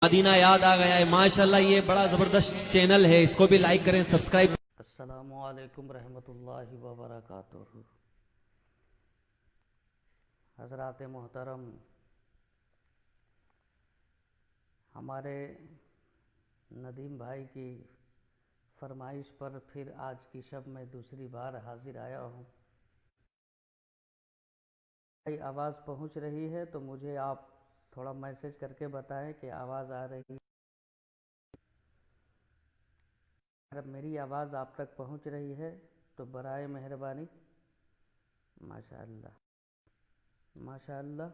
مدینہ یاد آ گیا ہے ماشاءاللہ. یہ بڑا زبردست چینل ہے, اس کو بھی لائک کریں, سبسکرائب. السلام علیکم رحمۃ اللہ وبرکاتہ. حضرات محترم, ہمارے ندیم بھائی کی فرمائش پر پھر آج کی شب میں دوسری بار حاضر آیا ہوں. بھائی آواز پہنچ رہی ہے تو مجھے آپ تھوڑا میسج کر کے بتائیں کہ آواز آ رہی ہے. اگر میری آواز آپ تک پہنچ رہی ہے تو برائے مہربانی. ماشاءاللہ ماشاءاللہ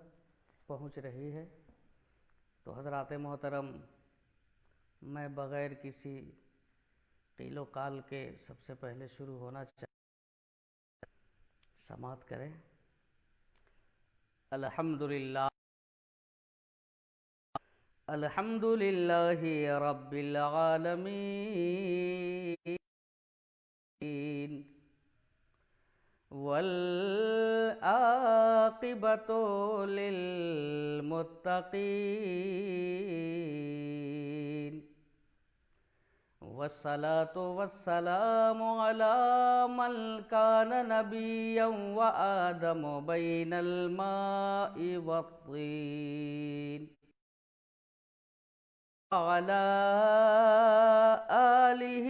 پہنچ رہی ہے. تو حضرات محترم, میں بغیر کسی قیل و قال کے سب سے پہلے شروع ہونا چاہتا ہوں. سماعت کریں. الحمدللہ الحمدللہ رب العالمین والعاقبۃ للمتقین والصلاة والسلام على من كان نبيا وآدم بين الماء والطين وعلى آله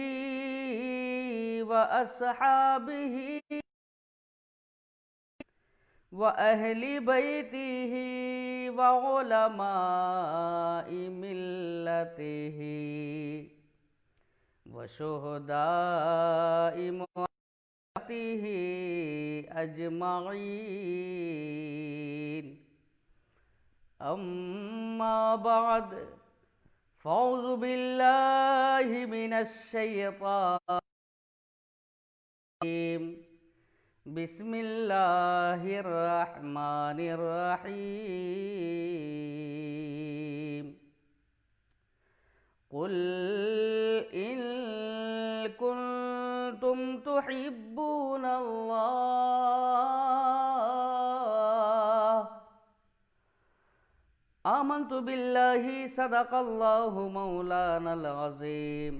وأصحابه وأهل بيته وعلماء ملته وشهداء ملته أجمعين. أما بعد, فأعوذ بالله من الشيطان الرجيم. بسم الله الرحمن الرحيم. قل إن كنتم تحبون الله آمنت بالله صدق الله مولانا العظيم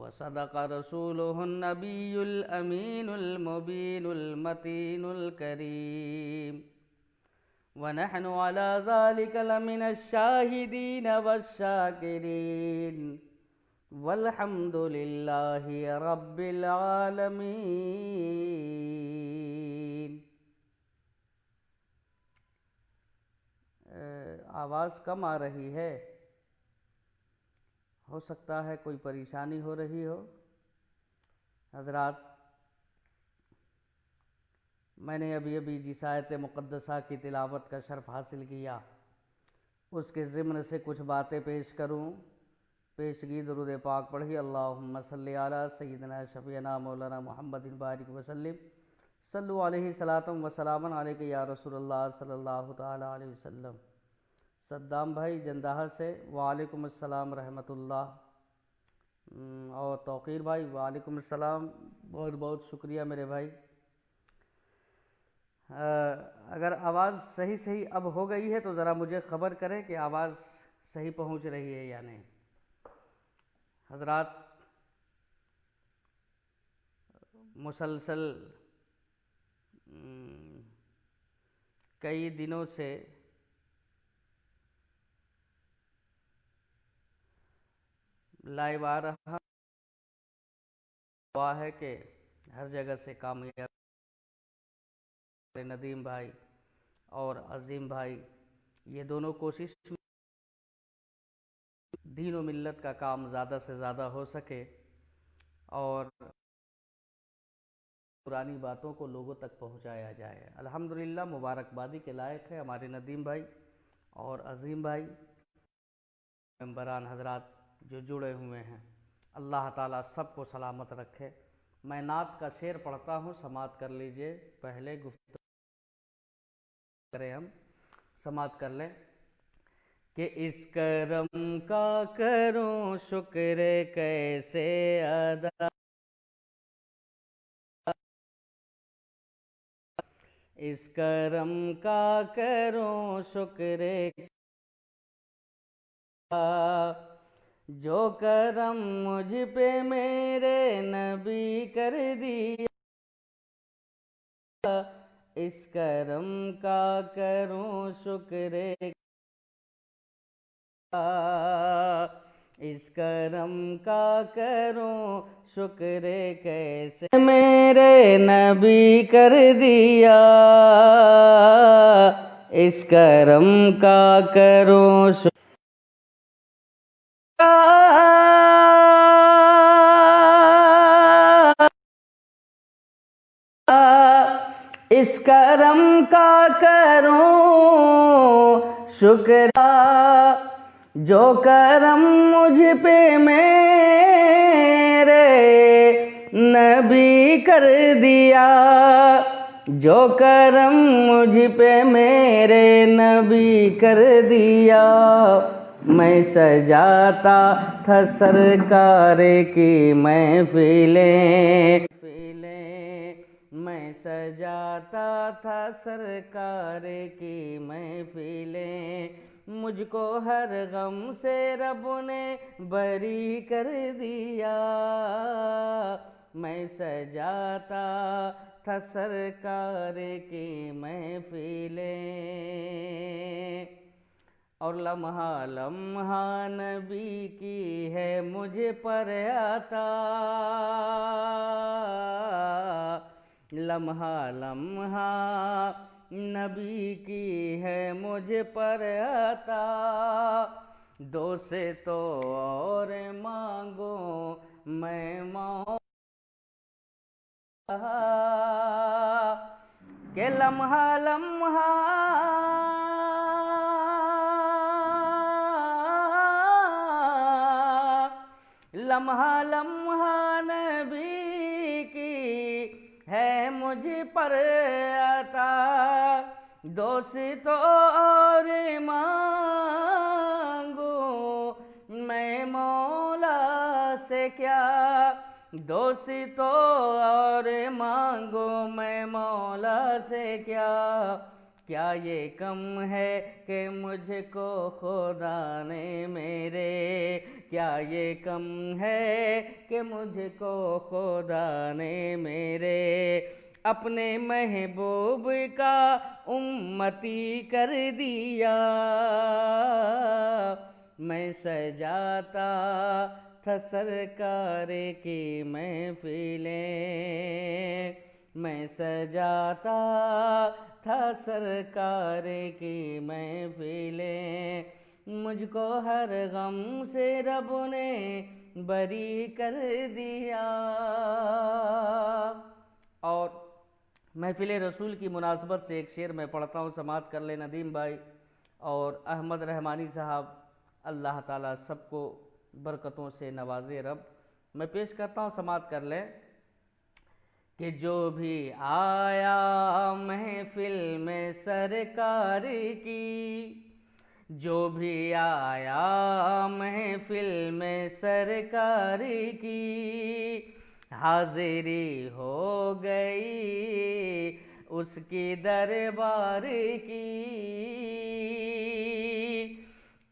وصدق رسوله النبي الأمين المبين المتين الكريم ونحن على ذلك لمن الشاهدين والشاكرين والحمد لله رب العالمين. آواز کم آ رہی ہے, ہو سکتا ہے کوئی پریشانی ہو رہی ہو. حضرات, میں نے ابھی جس آیت مقدسہ کی تلاوت کا شرف حاصل کیا, اس کے ضمن سے کچھ باتیں پیش کروں. پیشگی درود پاک پڑھی. اللہم صلی علی سیدنا شفیعنا مولانا محمد بارک وسلم. صلو علیہ صلاۃ و سلام علیک یا رسول اللہ صلی اللہ تعالی علیہ وسلم. صدام بھائی جندہا سے وعلیکم السلام رحمۃ اللہ. اور توقیر بھائی وعلیکم السلام, بہت بہت شکریہ میرے بھائی. اگر آواز صحیح اب ہو گئی ہے تو ذرا مجھے خبر کریں کہ آواز صحیح پہنچ رہی ہے یا نہیں. حضرات, مسلسل کئی دنوں سے لائیو آ رہا ہوا ہے کہ ہر جگہ سے کامیاب. ندیم بھائی اور عظیم بھائی یہ دونوں کوشش دین و ملت کا کام زیادہ سے زیادہ ہو سکے اور پرانی باتوں کو لوگوں تک پہنچایا جائے. الحمدللہ مبارکبادی کے لائق ہے ہمارے ندیم بھائی اور عظیم بھائی, ممبران حضرات جو جڑے ہوئے ہیں. اللہ تعالیٰ سب کو سلامت رکھے. میں نعت کا شعر پڑھتا ہوں, سماعت کر لیجئے. پہلے گفتگو کریں, ہم سماعت کر لیں کہ اس کرم کا کروں شکر کیسے ادا, اس کرم کا کروں شکر جو کرم مجھ پہ میرے نبی کر دیا، اس کرم کا کروں شکر، اس کرم کا کروں شکر کیسے میرے نبی کر دیا، اس کرم کا کروں شکر، اس کرم کا کروں شکر، جو کرم مجھ پہ میرے نبی کر دیا، جو کرم مجھ پہ میرے نبی کر دیا، میں سجاتا تھا سرکار کی محفلیں، میں سجاتا تھا سرکار کی محفلیں، مجھ کو ہر غم سے رب نے بری کر دیا، میں سجاتا تھا سرکار کی محفلیں، اور لمحہ لمحہ نبی کی ہے مجھے پر عطا، لمحہ لمحہ نبی کی ہے مجھے پر عطا، دو سے تو اور مانگو میں مولا، کہ لمحہ لمحہ لمحہ لمحہ نبی کی ہے مجھ پر عطا، دوست اور مانگو میں مولا سے کیا، دوست اور مانگو میں مولا سے کیا، کیا یہ کم ہے کہ مجھ کو خدا نے میرے، کیا یہ کم ہے کہ مجھ کو خدا نے میرے اپنے محبوب کا امتی کر دیا، میں سجاتا تھا سرکار کی محفلیں، میں سجاتا تھا سرکار کی محفلیں، مجھ کو ہر غم سے رب نے بری کر دیا، اور محفل رسول کی مناسبت سے ایک شعر میں پڑھتا ہوں، سماعت کر لیں ندیم بھائی اور احمد رحمانی صاحب، اللہ تعالیٰ سب کو برکتوں سے نوازے رب، میں پیش کرتا ہوں، سماعت کر لیں، کہ جو بھی آیا محفل میں سرکار کی، جو بھی آیا محفل میں سرکار کی، حاضری ہو گئی اس کی دربار کی،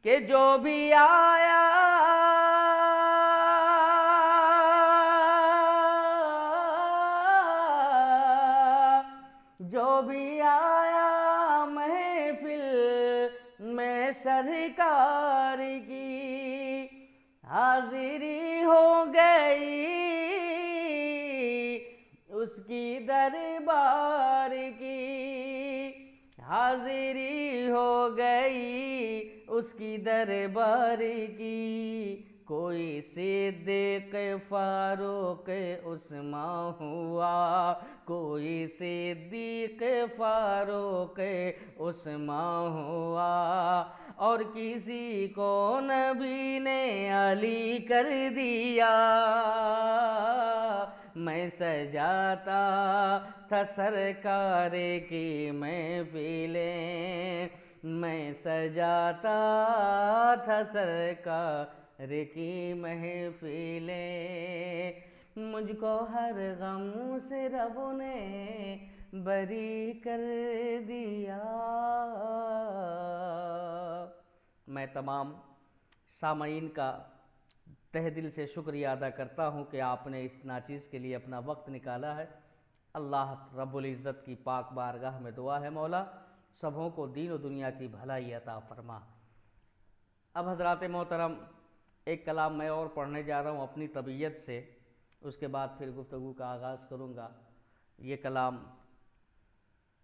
کہ جو بھی آیا جو بھی آیا محفل میں سرکار کی، حاضری ہو گئی اس کی دربار کی، حاضری ہو گئی اس کی دربار کی، کوئی صدیق فاروق عثمان ہوا، کوئی صدیق فاروق عثمان ہوا، اور کسی کو نبی نے علی کر دیا، میں سجاتا تھا سرکار کی محفلیں، میں سجاتا تھا سرکار کی محفلیں، مجھ کو ہر غم سے رب نے بری کر دیا۔ میں تمام سامعین کا تہ دل سے شکریہ ادا کرتا ہوں کہ آپ نے اس ناچیز کے لیے اپنا وقت نکالا ہے۔ اللہ رب العزت کی پاک بارگاہ میں دعا ہے مولا سبھوں کو دین و دنیا کی بھلائی عطا فرما۔ اب حضرات محترم ایک کلام میں اور پڑھنے جا رہا ہوں اپنی طبیعت سے، اس کے بعد پھر گفتگو کا آغاز کروں گا۔ یہ کلام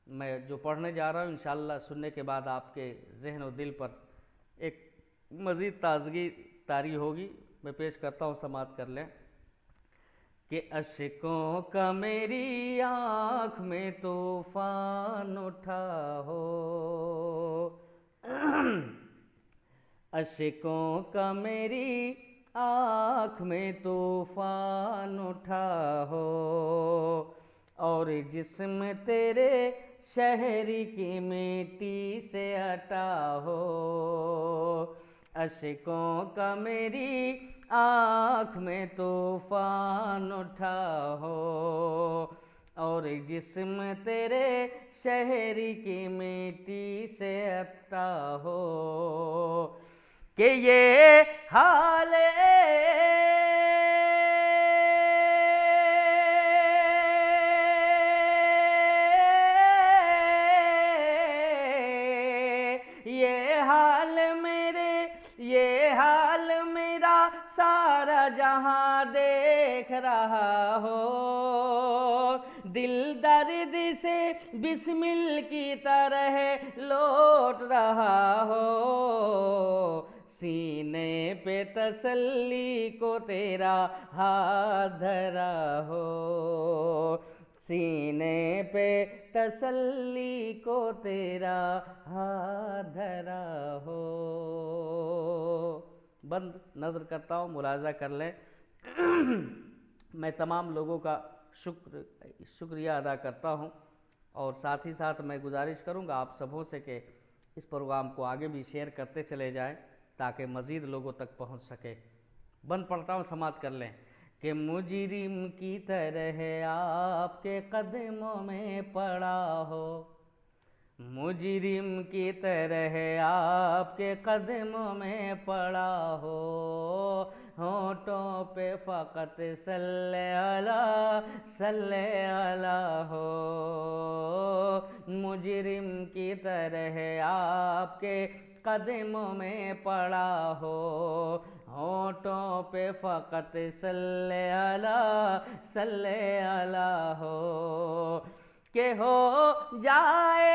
میں جو پڑھنے جا رہا ہوں انشاءاللہ سننے کے بعد آپ کے ذہن و دل پر ایک مزید تازگی طاری ہوگی۔ میں پیش کرتا ہوں، سماعت کر لیں کہ اشکوں کا میری آنکھ میں طوفان اٹھا ہو، اشکوں کا میری آنکھ میں طوفان اٹھا ہو، اور جسم تیرے شہر کی مٹی سے اٹا ہو، اشکوں کا میری آنکھ میں طوفان اٹھا ہو، اور جسم تیرے شہر کی مٹی سے اٹا ہو، کہ یہ حال میرا سارا جہاں دیکھ رہا ہو، دل درد سے بسمل کی طرح لوٹ رہا ہو، سینے پہ تسلی کو تیرا ہاتھ دھرا ہو، سینے پہ تسلی کو تیرا ہاتھ دھرا ہو۔ بند نظر کرتا ہوں، ملاحظہ کر لیں۔ میں تمام لوگوں کا شکریہ ادا کرتا ہوں، اور ساتھ ہی ساتھ میں گزارش کروں گا آپ سبوں سے کہ اس پروگرام کو آگے بھی شیئر کرتے چلے جائیں تاکہ مزید لوگوں تک پہنچ سکے۔ بند پڑھتا ہوں، سماعت کر لیں کہ مجرم کی طرح آپ کے قدموں میں پڑا ہو، مجرم کی طرح آپ کے قدموں میں پڑا ہو، ہونٹوں پہ فقط صلی اللہ ہو، مجرم کی طرح آپ کے قدموں میں پڑا ہو، ہونٹوں پہ فقط صلی اللہ ہو، کہ ہو جائے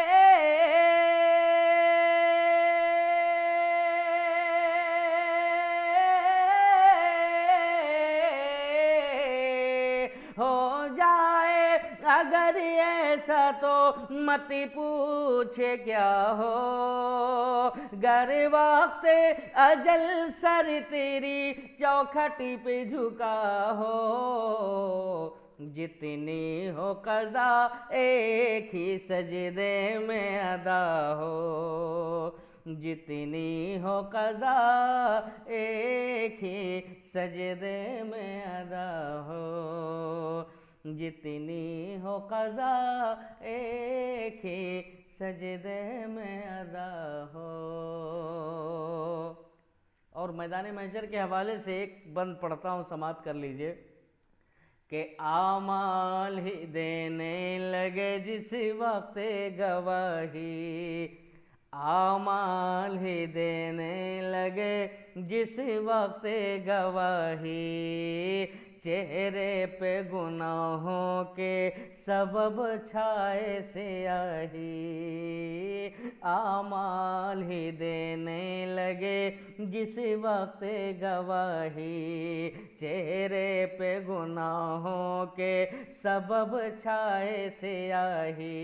اگر ایسا تو مت پوچھے کیا ہو، گر وقت اجل سر تیری چوکھٹ پہ جھکا ہو، جتنی ہو قضا ایک ہی سجدے میں ادا ہو، جتنی ہو قضا ایک ہی سجدے میں ادا ہو، جتنی ہو قضا ایک ہی سجدے میں ادا ہو۔ اور میدان محشر کے حوالے سے ایک بند پڑھتا ہوں، سماعت کر لیجئے کہ اعمال ہی دینے لگے جس وقت گواہی، اعمال ہی دینے لگے جس وقت گواہی، چہرے پہ گناہوں کے سبب چھائے سیاہی، اعمال ہی دینے لگے جس وقت گواہی، چہرے پہ گناہوں کے سبب چھائے سیاہی،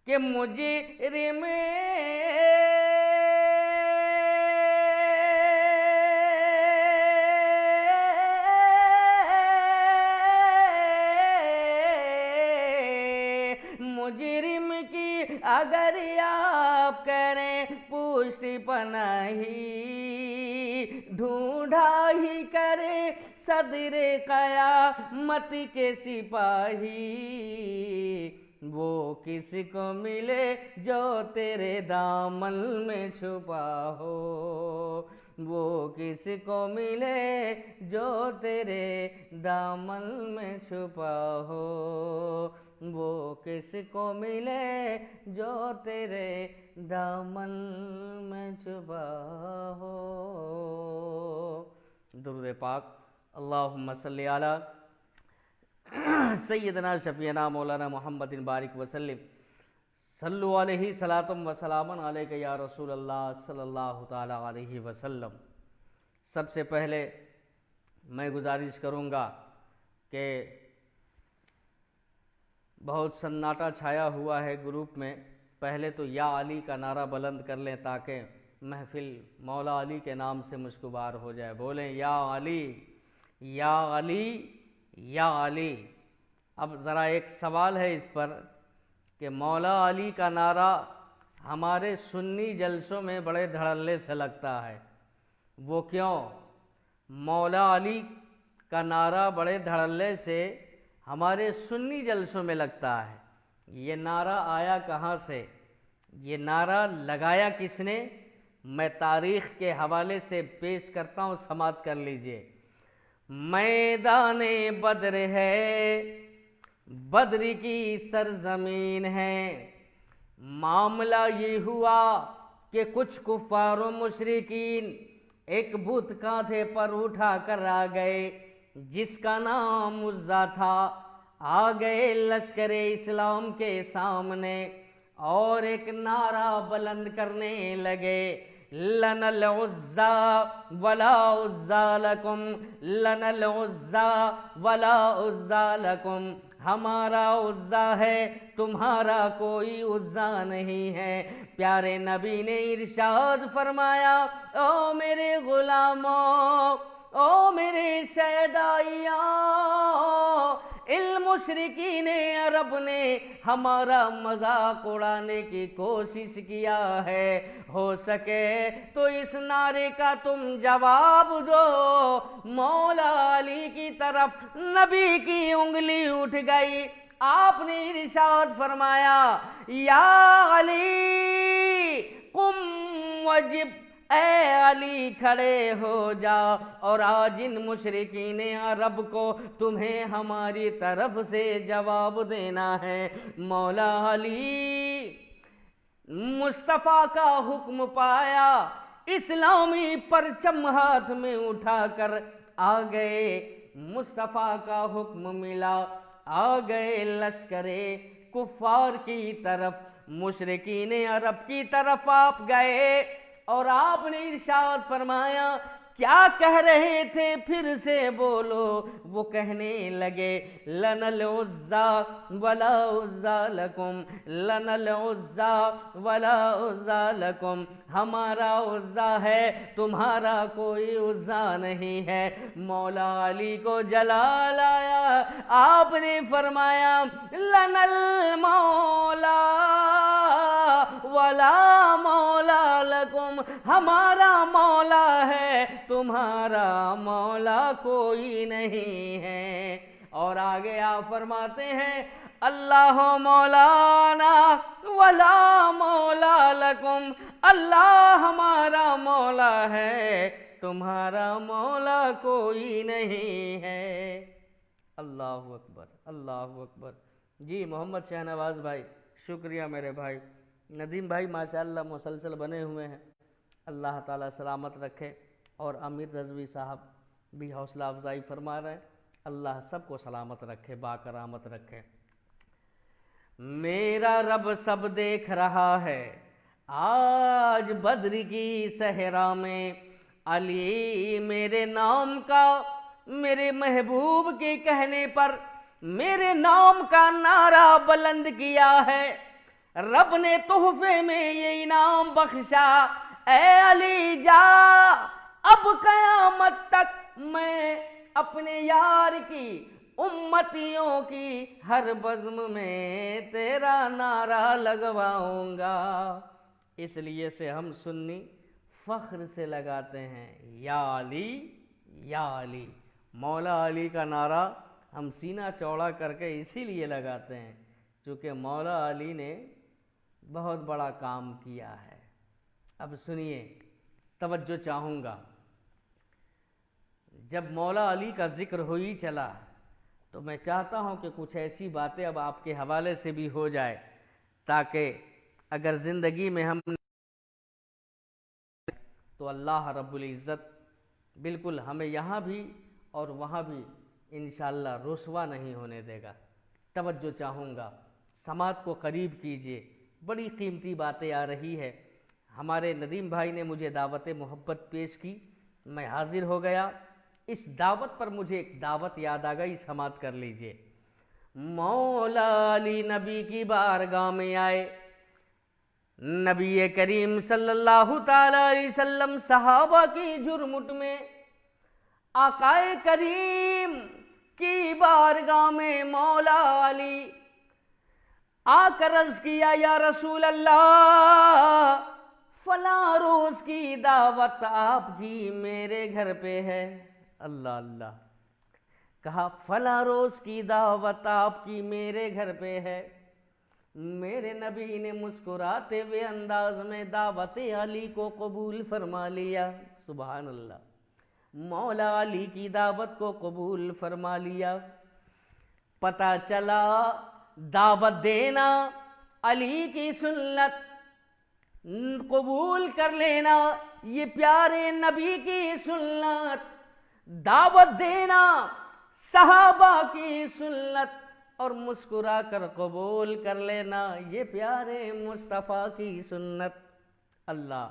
کہ مجرم کی اگر آپ کریں پوشتی پناہی، ڈھونڈا ہی کرے صدر قیامت کے سپاہی، وہ کس کو ملے جو تیرے دامن میں چھپا ہو، وہ کس کو ملے جو تیرے دامن میں چھپا ہو، وہ کس کو ملے جو تیرے دامن میں چھپا ہو۔ درود پاک۔ اللہم صلی علی سیدنا شفیعنا مولانا محمد بارک وسلم، صلو علیہ صلاۃ و سلام علیک یا رسول اللہ صلی اللہ تعالی علیہ وسلم۔ سب سے پہلے میں گزارش کروں گا کہ بہت سناٹا چھایا ہوا ہے گروپ میں، پہلے تو یا علی کا نعرہ بلند کر لیں تاکہ محفل مولا علی کے نام سے مشکبار ہو جائے۔ بولیں یا علی یا علی یا علی۔ اب ذرا ایک سوال ہے اس پر کہ مولا علی کا نعرہ ہمارے سنی جلسوں میں بڑے دھڑلے سے لگتا ہے، وہ کیوں؟ مولا علی کا نعرہ بڑے دھڑلے سے ہمارے سنی جلسوں میں لگتا ہے، یہ نعرہ آیا کہاں سے؟ یہ نعرہ لگایا کس نے؟ میں تاریخ کے حوالے سے پیش کرتا ہوں، سماعت کر لیجئے۔ میدان بدر ہے، بدر کی سرزمین ہے، معاملہ یہ ہوا کہ کچھ کفار و مشرکین ایک بت کاندھے پر اٹھا کر آ گئے جس کا نام عزا تھا۔ آ گئے لشکر اسلام کے سامنے اور ایک نعرہ بلند کرنے لگے، لنا العزا ولا عزا لکم، لنا العزا ولا عزا لکم، ہمارا عزا ہے تمہارا کوئی عزا نہیں ہے۔ پیارے نبی نے ارشاد فرمایا، او میرے غلاموں، او میرے شیدائیاں، المشرکین عرب نے ہمارا مذاق اڑانے کی کوشش کیا ہے، ہو سکے تو اس نعرے کا تم جواب دو۔ مولا علی کی طرف نبی کی انگلی اٹھ گئی، آپ نے ارشاد فرمایا، یا علی قم وجب، اے علی کھڑے ہو جا، اور آج ان مشرکین عرب کو تمہیں ہماری طرف سے جواب دینا ہے۔ مولا علی مصطفیٰ کا حکم پایا، اسلامی پرچم ہاتھ میں اٹھا کر آ گئے، مصطفیٰ کا حکم ملا، آ گئے لشکر کفار کی طرف، مشرکین عرب کی طرف آپ گئے اور آپ نے ارشاد فرمایا، کیا کہہ رہے تھے پھر سے بولو؟ وہ کہنے لگے، لنا العزا ولا عزا لکم، لنا العزا ولا عزا لکم، ہمارا عزا ہے تمہارا کوئی عزا نہیں ہے۔ مولا علی کو جلال آیا، آپ نے فرمایا، لنا المولا ولا مولا لکم، ہمارا مولا ہے تمہارا مولا کوئی نہیں ہے۔ اور آگے آپ فرماتے ہیں، اللہ مولانا ولا مولا لکم، اللہ ہمارا مولا ہے تمہارا مولا کوئی نہیں ہے۔ اللہ اکبر، اللہ اکبر۔ جی محمد شہنواز بھائی، شکریہ میرے بھائی۔ ندیم بھائی ماشاءاللہ مسلسل بنے ہوئے ہیں، اللہ تعالیٰ سلامت رکھے، اور امیر رضوی صاحب بھی حوصلہ افزائی فرما رہے ہیں، اللہ سب کو سلامت رکھے، باکرامت رکھے۔ میرا رب سب دیکھ رہا ہے، آج بدر کی صحرا میں علی میرے نام کا، میرے محبوب کے کہنے پر میرے نام کا نعرہ بلند کیا ہے، رب نے تحفے میں یہ انعام بخشا، اے علی جا، اب قیامت تک میں اپنے یار کی امتیوں کی ہر بزم میں تیرا نعرہ لگواؤں گا۔ اس لیے سے ہم سنی فخر سے لگاتے ہیں، یا علی یا علی۔ مولا علی کا نعرہ ہم سینہ چوڑا کر کے اسی لیے لگاتے ہیں چونکہ مولا علی نے بہت بڑا کام کیا ہے۔ اب سنیے، توجہ چاہوں گا، جب مولا علی کا ذکر ہو ہی چلا تو میں چاہتا ہوں کہ کچھ ایسی باتیں اب آپ کے حوالے سے بھی ہو جائے، تاکہ اگر زندگی میں ہم تو اللہ رب العزت بالکل ہمیں یہاں بھی اور وہاں بھی انشاءاللہ رسوا نہیں ہونے دے گا۔ توجہ چاہوں گا، سماعت کو قریب کیجئے، بڑی قیمتی باتیں آ رہی ہے۔ ہمارے ندیم بھائی نے مجھے دعوت محبت پیش کی، میں حاضر ہو گیا۔ اس دعوت پر مجھے ایک دعوت یاد آ گئی، سماعت کر لیجئے۔ مولا علی نبی کی بارگاہ میں آئے، نبی کریم صلی اللہ تعالی علیہ وسلم صحابہ کی جھرمٹ میں آقا کریم کی بارگاہ میں مولا علی آ کر عرض کیا، یا رسول اللہ، فلاں روز کی دعوت آپ کی میرے گھر پہ ہے۔ اللہ اللہ، کہا فلاں روز کی دعوت آپ کی میرے گھر پہ ہے۔ میرے نبی نے مسکراتے ہوئے انداز میں دعوت علی کو قبول فرما لیا۔ سبحان اللہ، مولا علی کی دعوت کو قبول فرما لیا۔ پتہ چلا دعوت دینا علی کی سنت، قبول کر لینا یہ پیارے نبی کی سنت، دعوت دینا صحابہ کی سنت، اور مسکرا کر قبول کر لینا یہ پیارے مصطفیٰ کی سنت۔ اللہ،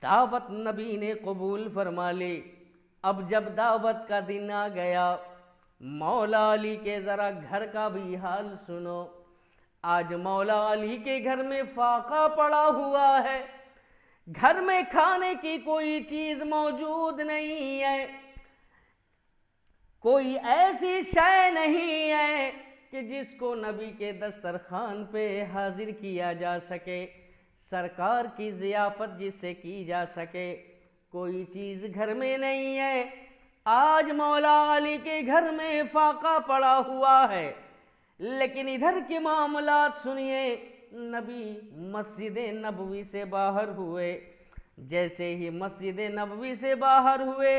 دعوت نبی نے قبول فرما لی۔ اب جب دعوت کا دن آ گیا، مولا علی کے ذرا گھر کا بھی حال سنو۔ آج مولا علی کے گھر میں فاقہ پڑا ہوا ہے، گھر میں کھانے کی کوئی چیز موجود نہیں ہے، کوئی ایسی شے نہیں ہے کہ جس کو نبی کے دسترخوان پہ حاضر کیا جا سکے، سرکار کی ضیافت جس سے کی جا سکے، کوئی چیز گھر میں نہیں ہے۔ آج مولا علی کے گھر میں فاقہ پڑا ہوا ہے، لیکن ادھر کے معاملات سنیے۔ نبی مسجد نبوی سے باہر ہوئے، جیسے ہی مسجد نبوی سے باہر ہوئے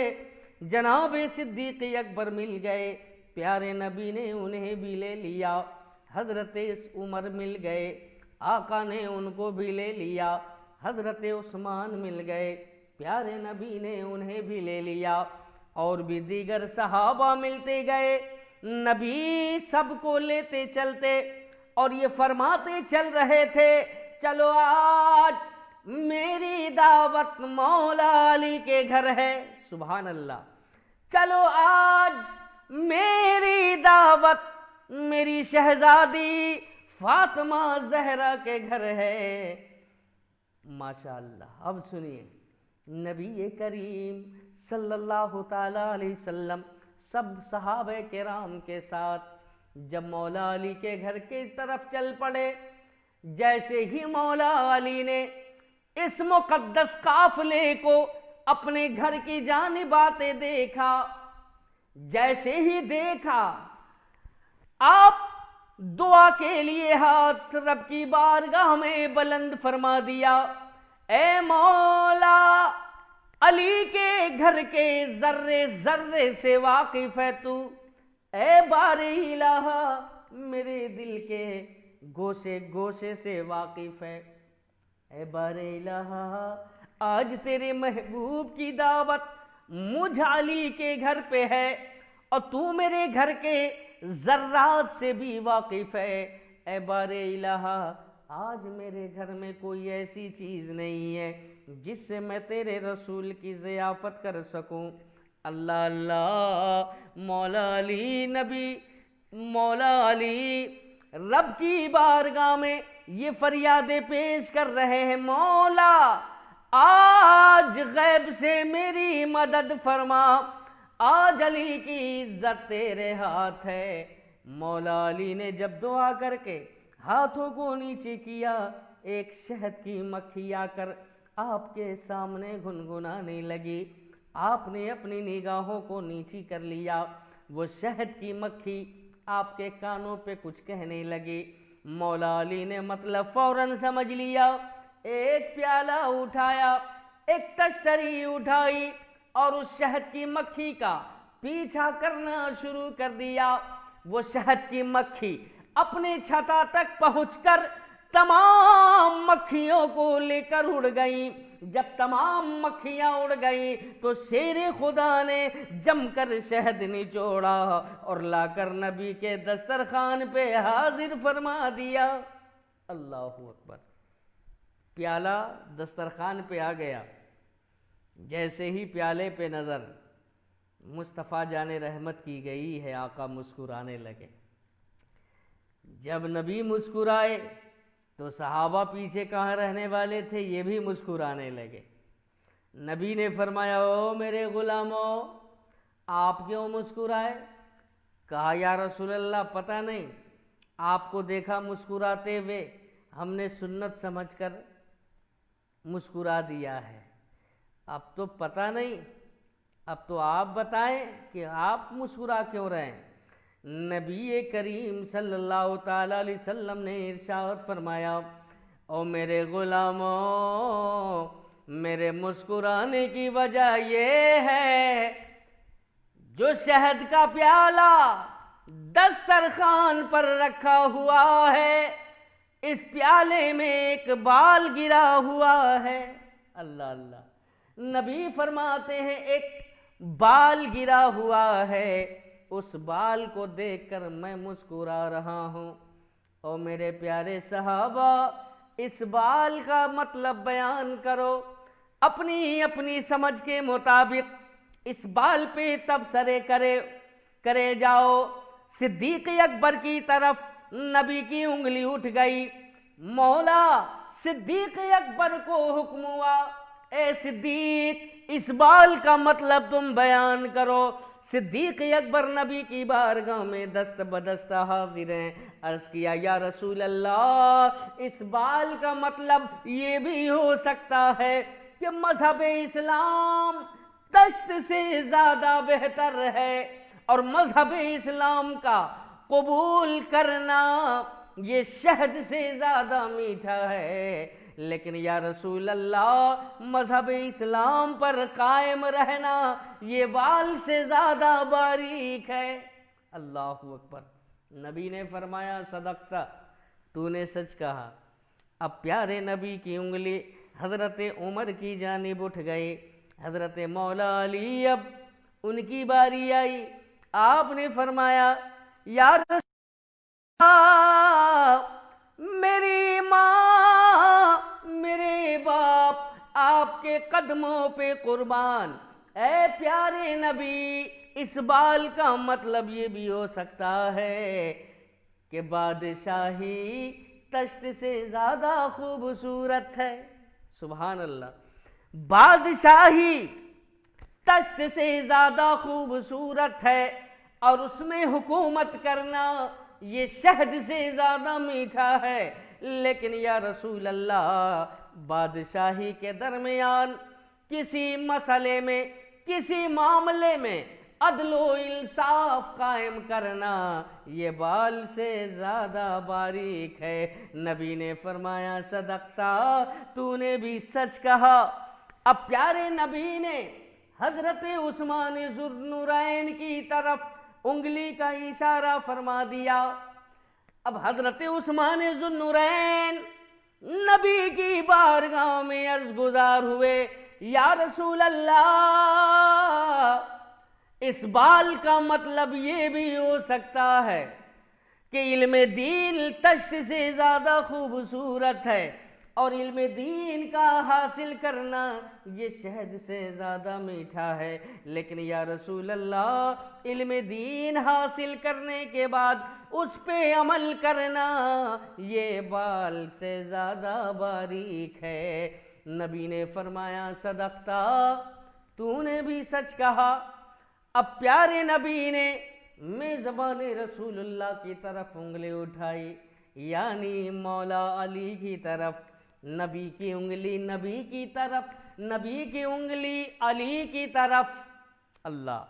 جناب صدیق اکبر مل گئے، پیارے نبی نے انہیں بھی لے لیا۔ حضرت عمر مل گئے، آقا نے ان کو بھی لے لیا۔ حضرت عثمان مل گئے، پیارے نبی نے انہیں بھی لے لیا، اور بھی دیگر صحابہ ملتے گئے۔ نبی سب کو لیتے چلتے اور یہ فرماتے چل رہے تھے، چلو آج میری دعوت مولا علی کے گھر ہے۔ سبحان اللہ، چلو آج میری دعوت میری شہزادی فاطمہ زہرا کے گھر ہے۔ ماشاءاللہ۔ اب سنیے، نبی کریم صلی اللہ تعالی علیہ وسلم سب صحابہ کرام کے ساتھ جب مولا علی کے گھر کی طرف چل پڑے، جیسے ہی مولا علی نے اس مقدس قافلے کو اپنے گھر کی جانب آتے دیکھا، جیسے ہی دیکھا آپ دعا کے لیے ہاتھ رب کی بارگاہ میں بلند فرما دیا، اے مولا، علی کے گھر کے ذرے ذرے سے واقف ہے تو، اے باری الہ میرے دل کے گوشے گوشے سے واقف ہے، اے باری الہ آج تیرے محبوب کی دعوت مجھ علی کے گھر پہ ہے، اور تو میرے گھر کے ذرات سے بھی واقف ہے، اے باری الہ آج میرے گھر میں کوئی ایسی چیز نہیں ہے جس سے میں تیرے رسول کی ضیافت کر سکوں۔ اللہ اللہ، مولا علی نبی، مولا علی رب کی بارگاہ میں یہ فریادیں پیش کر رہے ہیں، مولا آج غیب سے میری مدد فرما، آج علی کی عزت تیرے ہاتھ ہے۔ مولا علی نے جب دعا کر کے ہاتھوں کو نیچے کیا، ایک شہد کی مکھی آ کر آپ کے سامنے گنگنانے لگی۔ آپ نے اپنی نگاہوں کو نیچی کر لیا، وہ شہد کی مکھی آپ کے کانوں پہ کچھ کہنے لگی، مولا علی نے مطلب فوراً سمجھ لیا، ایک پیالہ اٹھایا، ایک تشتری اٹھائی اور اس شہد کی مکھی کا پیچھا کرنا شروع کر دیا۔ وہ شہد کی مکھی اپنے چھتا تک پہنچ کر تمام مکھیوں کو لے کر اڑ گئیں۔ جب تمام مکھیاں اڑ گئیں تو شیر خدا نے جم کر شہد نچوڑا اور لا کر نبی کے دسترخوان پہ حاضر فرما دیا۔ اللہ اکبر۔ پیالہ دسترخوان پہ آ گیا، جیسے ہی پیالے پہ نظر مصطفیٰ جان رحمت کی گئی ہے، آقا مسکرانے لگے۔ جب نبی مسکرائے تو صحابہ پیچھے کہاں رہنے والے تھے، یہ بھی مسکرانے لگے۔ نبی نے فرمایا، او میرے غلاموں، آپ کیوں مسکرائے؟ کہا یا رسول اللہ پتہ نہیں، آپ کو دیکھا مسکراتے ہوئے، ہم نے سنت سمجھ کر مسکرا دیا ہے۔ اب تو پتہ نہیں، اب تو آپ بتائیں کہ آپ مسکرا کیوں رہے ہیں؟ نبی کریم صلی اللہ تعالی علیہ وسلم نے ارشاد فرمایا، او میرے غلاموں، میرے مسکرانے کی وجہ یہ ہے جو شہد کا پیالہ دسترخوان پر رکھا ہوا ہے، اس پیالے میں ایک بال گرا ہوا ہے۔ اللہ اللہ۔ نبی فرماتے ہیں ایک بال گرا ہوا ہے، اس بال کو دیکھ کر میں مسکرا رہا ہوں۔ اور میرے پیارے صحابہ، اس بال کا مطلب بیان کرو، اپنی اپنی سمجھ کے مطابق اس بال پہ تبصرے کرے جاؤ۔ صدیق اکبر کی طرف نبی کی انگلی اٹھ گئی۔ مولا صدیق اکبر کو حکم ہوا، اے صدیق اس بال کا مطلب تم بیان کرو۔ صدیق اکبر نبی کی بارگاہ میں دست بدستہ حاضر ہیں۔ عرض کیا، یا رسول اللہ، اس بال کا مطلب یہ بھی ہو سکتا ہے کہ مذہب اسلام دشت سے زیادہ بہتر ہے اور مذہب اسلام کا قبول کرنا یہ شہد سے زیادہ میٹھا ہے، لیکن یا رسول اللہ مذہب اسلام پر قائم رہنا یہ بال سے زیادہ باریک ہے۔ اللہ اکبر۔ نبی نے فرمایا، صدقتا، تو نے سچ کہا۔ اب پیارے نبی کی انگلی حضرت عمر کی جانب اٹھ گئی۔ حضرت مولا علی اب ان کی باری آئی۔ آپ نے فرمایا، یا رسول اللہ، میری ماں، میرے باپ آپ کے قدموں پہ قربان۔ اے پیارے نبی، اس بال کا مطلب یہ بھی ہو سکتا ہے کہ بادشاہی تشت سے زیادہ خوبصورت ہے۔ سبحان اللہ۔ بادشاہی تشت سے زیادہ خوبصورت ہے اور اس میں حکومت کرنا یہ شہد سے زیادہ میٹھا ہے، لیکن یا رسول اللہ بادشاہی کے درمیان کسی مسئلے میں، کسی معاملے میں عدل و انصاف قائم کرنا یہ بال سے زیادہ باریک ہے۔ نبی نے فرمایا، صدقتا، تو نے بھی سچ کہا۔ اب پیارے نبی نے حضرت عثمان ذوالنورین کی طرف انگلی کا اشارہ فرما دیا۔ اب حضرت عثمان ذوالنورین نبی کی بارگاہ میں عرض گزار ہوئے، یا رسول اللہ، اس بال کا مطلب یہ بھی ہو سکتا ہے کہ علم دین تشت سے زیادہ خوبصورت ہے اور علم دین کا حاصل کرنا یہ شہد سے زیادہ میٹھا ہے، لیکن یا رسول اللہ علم دین حاصل کرنے کے بعد اس پہ عمل کرنا یہ بال سے زیادہ باریک ہے۔ نبی نے فرمایا، صدقتا، تو نے بھی سچ کہا۔ اب پیارے نبی نے میزبان رسول اللہ کی طرف انگلی اٹھائی، یعنی مولا علی کی طرف۔ نبی کی انگلی نبی کی طرف، نبی کی انگلی علی کی طرف۔ اللہ،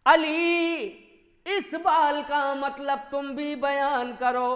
علی، اس بال کا مطلب تم بھی بیان کرو۔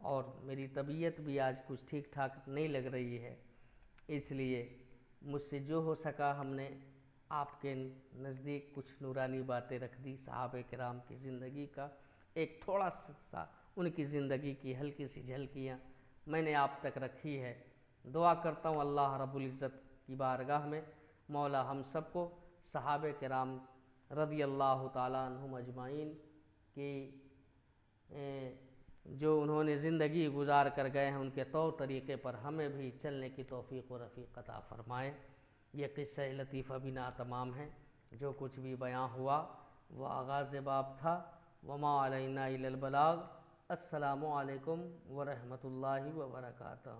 اور میری طبیعت بھی آج کچھ ٹھیک ٹھاک نہیں لگ رہی ہے، اس لیے مجھ سے جو ہو سکا ہم نے آپ کے نزدیک کچھ نورانی باتیں رکھ دی، صحابہ کرام کی زندگی کا ایک تھوڑا سا ان کی زندگی کی ہلکی سی جھلکیاں میں نے آپ تک رکھی ہے۔ دعا کرتا ہوں اللہ رب العزت کی بارگاہ میں مولا ہم سب کو صحابہ کرام رضی اللہ تعالیٰ عنہم اجمعین کی جو انہوں نے زندگی گزار کر گئے ہیں ان کے طور طریقے پر ہمیں بھی چلنے کی توفیق و رفیق عطا فرمائے۔ یہ قصہ لطیفہ بھی ناتمام ہے، جو کچھ بھی بیان ہوا وہ آغاز باب تھا۔ وما علینا الا البلاغ۔ السلام علیکم ورحمۃ اللہ وبرکاتہ۔